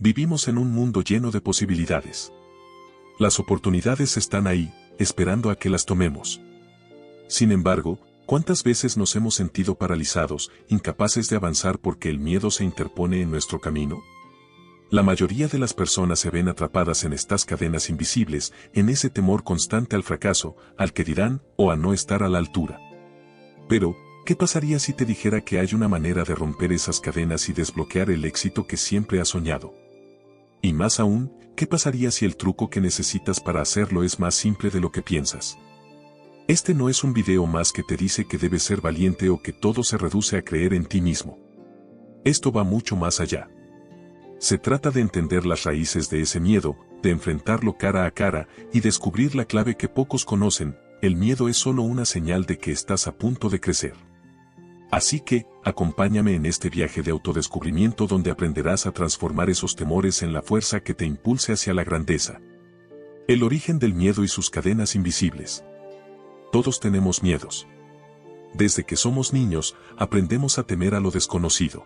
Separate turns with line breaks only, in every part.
Vivimos en un mundo lleno de posibilidades. Las oportunidades están ahí, esperando a que las tomemos. Sin embargo, ¿cuántas veces nos hemos sentido paralizados, incapaces de avanzar porque el miedo se interpone en nuestro camino? La mayoría de las personas se ven atrapadas en estas cadenas invisibles, en ese temor constante al fracaso, al que dirán, o a no estar a la altura. Pero, ¿qué pasaría si te dijera que hay una manera de romper esas cadenas y desbloquear el éxito que siempre has soñado? Y más aún, ¿qué pasaría si el truco que necesitas para hacerlo es más simple de lo que piensas? Este no es un video más que te dice que debes ser valiente o que todo se reduce a creer en ti mismo. Esto va mucho más allá. Se trata de entender las raíces de ese miedo, de enfrentarlo cara a cara y descubrir la clave que pocos conocen: el miedo es solo una señal de que estás a punto de crecer. Así que, acompáñame en este viaje de autodescubrimiento donde aprenderás a transformar esos temores en la fuerza que te impulse hacia la grandeza. El origen del miedo y sus cadenas invisibles. Todos tenemos miedos. Desde que somos niños, aprendemos a temer a lo desconocido.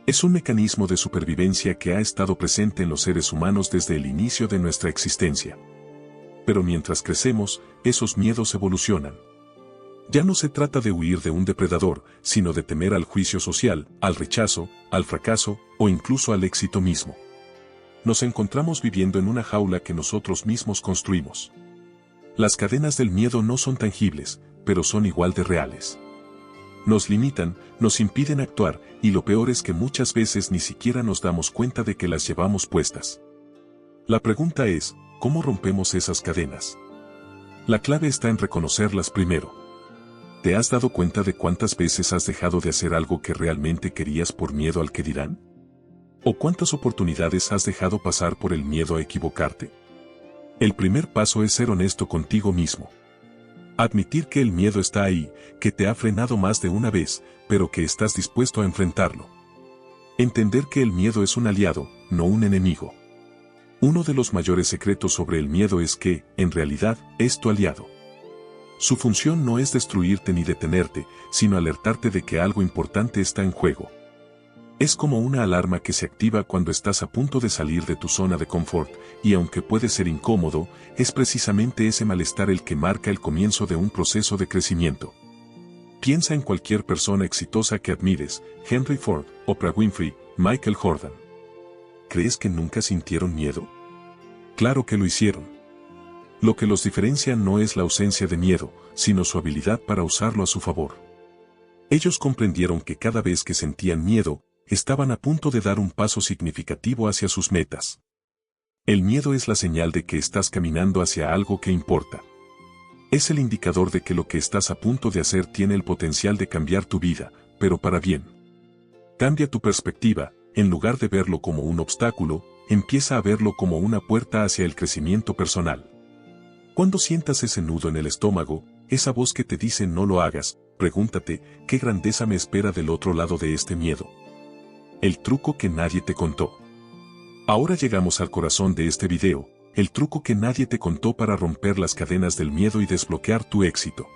Es un mecanismo de supervivencia que ha estado presente en los seres humanos desde el inicio de nuestra existencia. Pero mientras crecemos, esos miedos evolucionan. Ya no se trata de huir de un depredador, sino de temer al juicio social, al rechazo, al fracaso, o incluso al éxito mismo. Nos encontramos viviendo en una jaula que nosotros mismos construimos. Las cadenas del miedo no son tangibles, pero son igual de reales. Nos limitan, nos impiden actuar, y lo peor es que muchas veces ni siquiera nos damos cuenta de que las llevamos puestas. La pregunta es, ¿cómo rompemos esas cadenas? La clave está en reconocerlas primero. ¿Te has dado cuenta de cuántas veces has dejado de hacer algo que realmente querías por miedo al que dirán? ¿O cuántas oportunidades has dejado pasar por el miedo a equivocarte? El primer paso es ser honesto contigo mismo. Admitir que el miedo está ahí, que te ha frenado más de una vez, pero que estás dispuesto a enfrentarlo. Entender que el miedo es un aliado, no un enemigo. Uno de los mayores secretos sobre el miedo es que, en realidad, es tu aliado. Su función no es destruirte ni detenerte, sino alertarte de que algo importante está en juego. Es como una alarma que se activa cuando estás a punto de salir de tu zona de confort, y aunque puede ser incómodo, es precisamente ese malestar el que marca el comienzo de un proceso de crecimiento. Piensa en cualquier persona exitosa que admires: Henry Ford, Oprah Winfrey, Michael Jordan. ¿Crees que nunca sintieron miedo? Claro que lo hicieron. Lo que los diferencia no es la ausencia de miedo, sino su habilidad para usarlo a su favor. Ellos comprendieron que cada vez que sentían miedo, estaban a punto de dar un paso significativo hacia sus metas. El miedo es la señal de que estás caminando hacia algo que importa. Es el indicador de que lo que estás a punto de hacer tiene el potencial de cambiar tu vida, pero para bien. Cambia tu perspectiva, en lugar de verlo como un obstáculo, empieza a verlo como una puerta hacia el crecimiento personal. Cuando sientas ese nudo en el estómago, esa voz que te dice no lo hagas, pregúntate, ¿qué grandeza me espera del otro lado de este miedo? El truco que nadie te contó. Ahora llegamos al corazón de este video, el truco que nadie te contó para romper las cadenas del miedo y desbloquear tu éxito.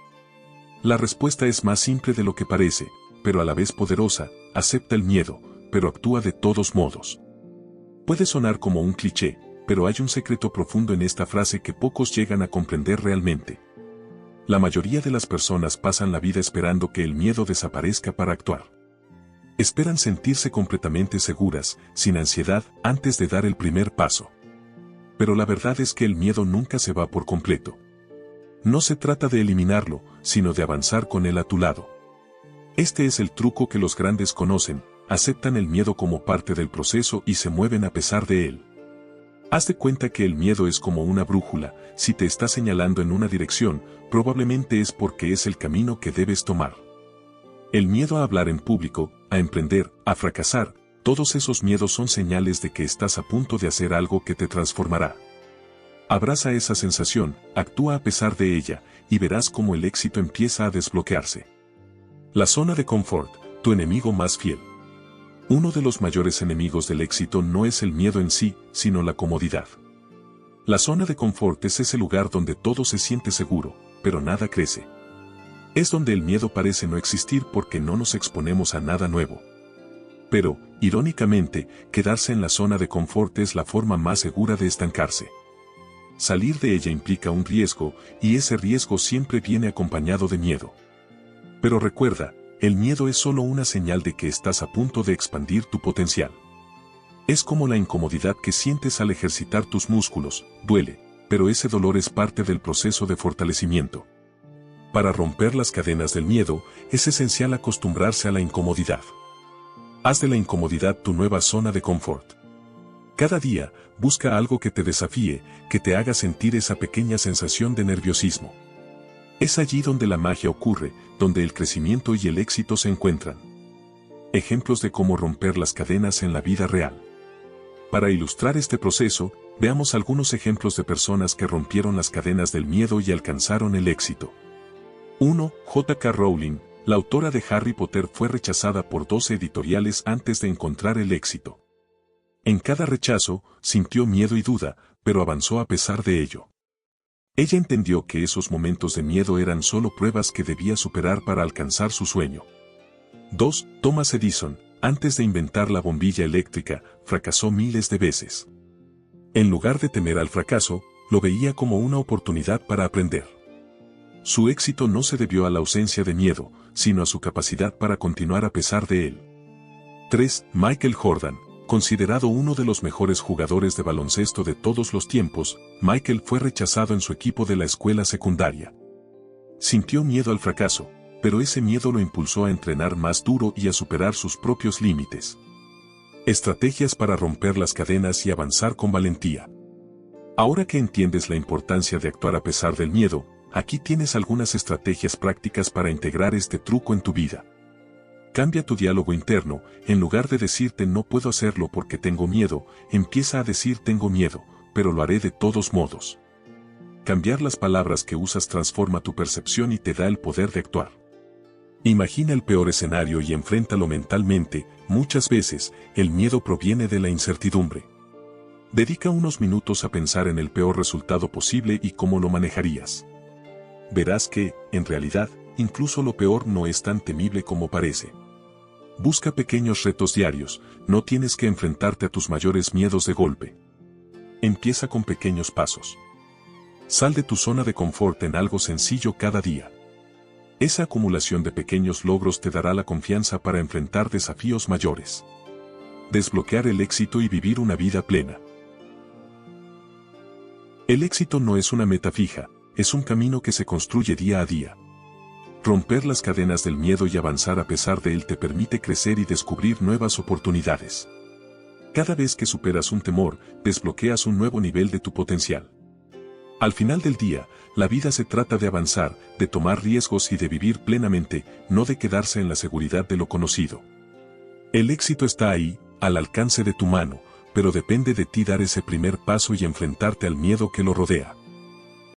La respuesta es más simple de lo que parece, pero a la vez poderosa: acepta el miedo, pero actúa de todos modos. Puede sonar como un cliché, pero hay un secreto profundo en esta frase que pocos llegan a comprender realmente. La mayoría de las personas pasan la vida esperando que el miedo desaparezca para actuar. Esperan sentirse completamente seguras, sin ansiedad, antes de dar el primer paso. Pero la verdad es que el miedo nunca se va por completo. No se trata de eliminarlo, sino de avanzar con él a tu lado. Este es el truco que los grandes conocen: aceptan el miedo como parte del proceso y se mueven a pesar de él. Haz de cuenta que el miedo es como una brújula: si te está señalando en una dirección, probablemente es porque es el camino que debes tomar. El miedo a hablar en público, a emprender, a fracasar, todos esos miedos son señales de que estás a punto de hacer algo que te transformará. Abraza esa sensación, actúa a pesar de ella, y verás cómo el éxito empieza a desbloquearse. La zona de confort, tu enemigo más fiel. Uno de los mayores enemigos del éxito no es el miedo en sí, sino la comodidad. La zona de confort es ese lugar donde todo se siente seguro, pero nada crece. Es donde el miedo parece no existir porque no nos exponemos a nada nuevo. Pero, irónicamente, quedarse en la zona de confort es la forma más segura de estancarse. Salir de ella implica un riesgo, y ese riesgo siempre viene acompañado de miedo. Pero recuerda, el miedo es solo una señal de que estás a punto de expandir tu potencial. Es como la incomodidad que sientes al ejercitar tus músculos, duele, pero ese dolor es parte del proceso de fortalecimiento. Para romper las cadenas del miedo, es esencial acostumbrarse a la incomodidad. Haz de la incomodidad tu nueva zona de confort. Cada día, busca algo que te desafíe, que te haga sentir esa pequeña sensación de nerviosismo. Es allí donde la magia ocurre, donde el crecimiento y el éxito se encuentran. Ejemplos de cómo romper las cadenas en la vida real. Para ilustrar este proceso, veamos algunos ejemplos de personas que rompieron las cadenas del miedo y alcanzaron el éxito. 1. J.K. Rowling, la autora de Harry Potter, fue rechazada por 12 editoriales antes de encontrar el éxito. En cada rechazo, sintió miedo y duda, pero avanzó a pesar de ello. Ella entendió que esos momentos de miedo eran solo pruebas que debía superar para alcanzar su sueño. 2. Thomas Edison, antes de inventar la bombilla eléctrica, fracasó miles de veces. En lugar de temer al fracaso, lo veía como una oportunidad para aprender. Su éxito no se debió a la ausencia de miedo, sino a su capacidad para continuar a pesar de él. 3. Michael Jordan, considerado uno de los mejores jugadores de baloncesto de todos los tiempos, Michael fue rechazado en su equipo de la escuela secundaria. Sintió miedo al fracaso, pero ese miedo lo impulsó a entrenar más duro y a superar sus propios límites. Estrategias para romper las cadenas y avanzar con valentía. Ahora que entiendes la importancia de actuar a pesar del miedo, aquí tienes algunas estrategias prácticas para integrar este truco en tu vida. Cambia tu diálogo interno, en lugar de decirte no puedo hacerlo porque tengo miedo, empieza a decir tengo miedo, pero lo haré de todos modos. Cambiar las palabras que usas transforma tu percepción y te da el poder de actuar. Imagina el peor escenario y enfréntalo mentalmente. Muchas veces, el miedo proviene de la incertidumbre. Dedica unos minutos a pensar en el peor resultado posible y cómo lo manejarías. Verás que, en realidad, incluso lo peor no es tan temible como parece. Busca pequeños retos diarios, no tienes que enfrentarte a tus mayores miedos de golpe. Empieza con pequeños pasos. Sal de tu zona de confort en algo sencillo cada día. Esa acumulación de pequeños logros te dará la confianza para enfrentar desafíos mayores. Desbloquear el éxito y vivir una vida plena. El éxito no es una meta fija, es un camino que se construye día a día. Romper las cadenas del miedo y avanzar a pesar de él te permite crecer y descubrir nuevas oportunidades. Cada vez que superas un temor, desbloqueas un nuevo nivel de tu potencial. Al final del día, la vida se trata de avanzar, de tomar riesgos y de vivir plenamente, no de quedarse en la seguridad de lo conocido. El éxito está ahí, al alcance de tu mano, pero depende de ti dar ese primer paso y enfrentarte al miedo que lo rodea.